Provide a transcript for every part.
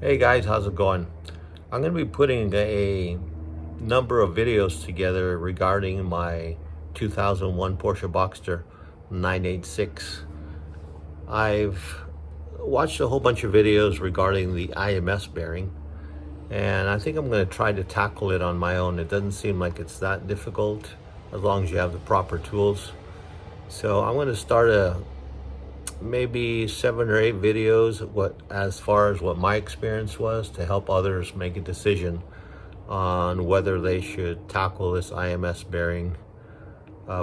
Hey guys, how's it going? I'm going to be putting a number of videos together regarding my 2001 Porsche Boxster 986. I've watched a whole bunch of videos regarding the IMS bearing, and I think I'm going to try to tackle it on my own. It doesn't seem like it's that difficult as long as you have the proper tools. So I'm going to start maybe 7 or 8 videos as far as what my experience was to help others make a decision on whether they should tackle this IMS bearing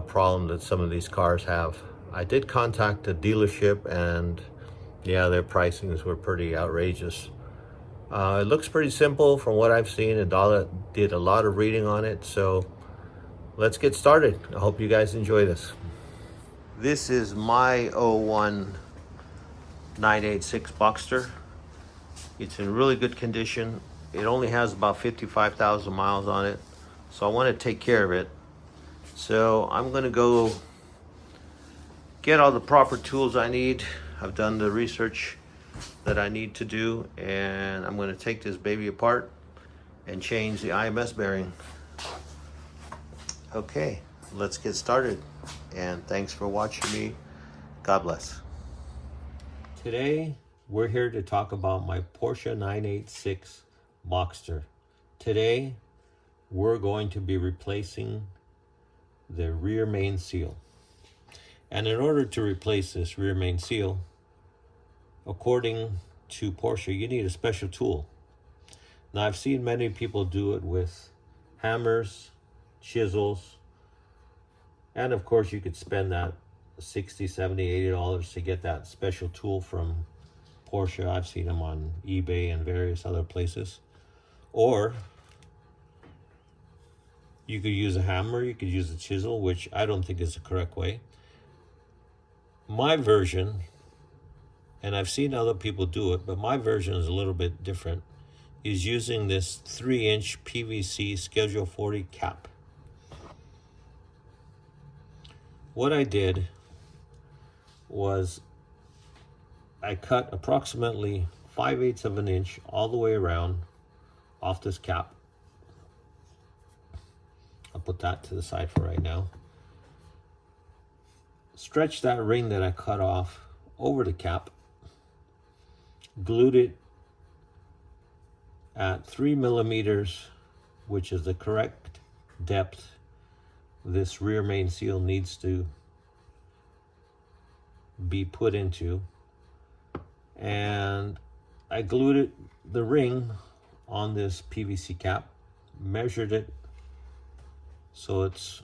problem that some of these cars have. I did contact the dealership, and yeah, their pricings were pretty outrageous. It looks pretty simple from what I've seen. Adala did a lot of reading on it, so let's get started. I hope you guys enjoy this. This is my 01 986 Boxster. It's in really good condition. It only has about 55,000 miles on it, so I want to take care of it. So I'm going to go get all the proper tools I need. I've done the research that I need to do, and I'm going to take this baby apart and change the IMS bearing. Okay, let's get started, and thanks for watching me. God bless. Today, we're here to talk about my Porsche 986 Boxster. Today, we're going to be replacing the rear main seal. And in order to replace this rear main seal, according to Porsche, you need a special tool. Now, I've seen many people do it with hammers, chisels, and of course you could spend that $60, $70, $80 to get that special tool from Porsche. I've seen them on eBay and various other places. Or you could use a hammer, you could use a chisel, which I don't think is the correct way. My version, and I've seen other people do it, but my version is a little bit different, is using this 3-inch PVC Schedule 40 cap. What I did was I cut approximately 5/8 of an inch all the way around off this cap. I'll put that to the side for right now. Stretch that ring that I cut off over the cap. Glued it at 3 millimeters, which is the correct depth this rear main seal needs to be put into. And I glued the ring on this PVC cap, measured it so it's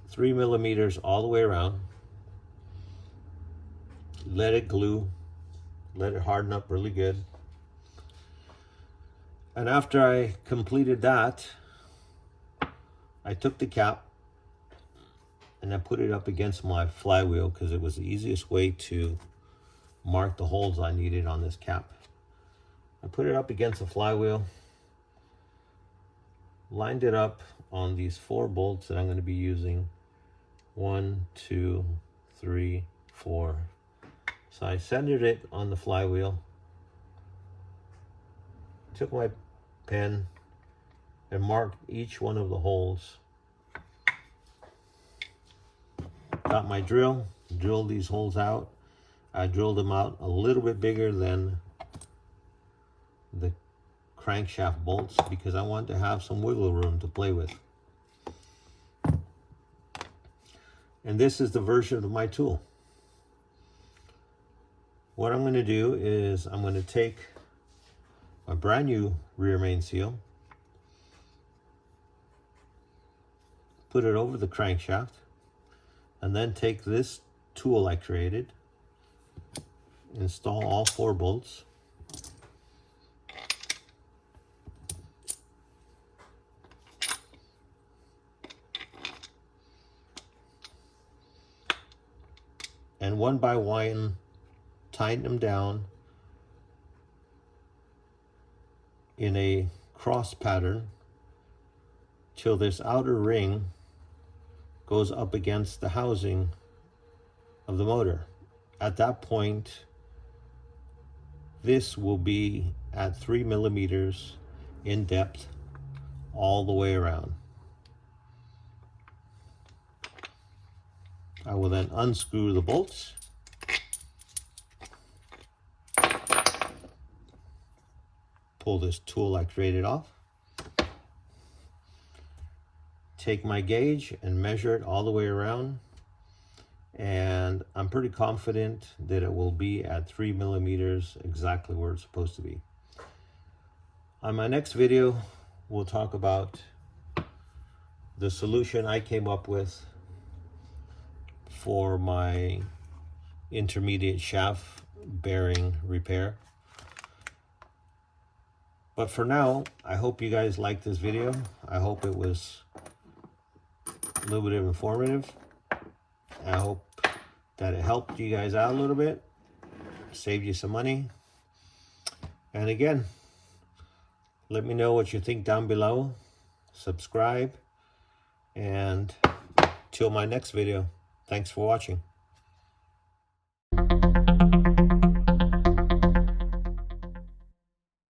3 millimeters all the way around. Let it glue, let it harden up really good. And after I completed that, I took the cap and I put it up against my flywheel because it was the easiest way to mark the holes I needed on this cap. I put it up against the flywheel, lined it up on these 4 bolts that I'm going to be using. 1, 2, 3, 4. So I centered it on the flywheel, took my pen and marked each one of the holes. Got my drill, drilled these holes out. I drilled them out a little bit bigger than the crankshaft bolts because I want to have some wiggle room to play with. And this is the version of my tool. What I'm going to do is I'm going to take my brand new rear main seal, put it over the crankshaft, and then take this tool I created, install all 4 bolts, and one by one tighten them down in a cross pattern till this outer ring goes up against the housing of the motor. At that point, this will be at 3 millimeters in depth all the way around. I will then unscrew the bolts. Pull this tool I created off. Take my gauge and measure it all the way around. And I'm pretty confident that it will be at 3 millimeters exactly where it's supposed to be. On my next video, we'll talk about the solution I came up with for my intermediate shaft bearing repair. But for now, I hope you guys liked this video. I hope it was a little bit informative. I hope that it helped you guys out a little bit, saved you some money. And again, let me know what you think down below. Subscribe, and till my next video, thanks for watching.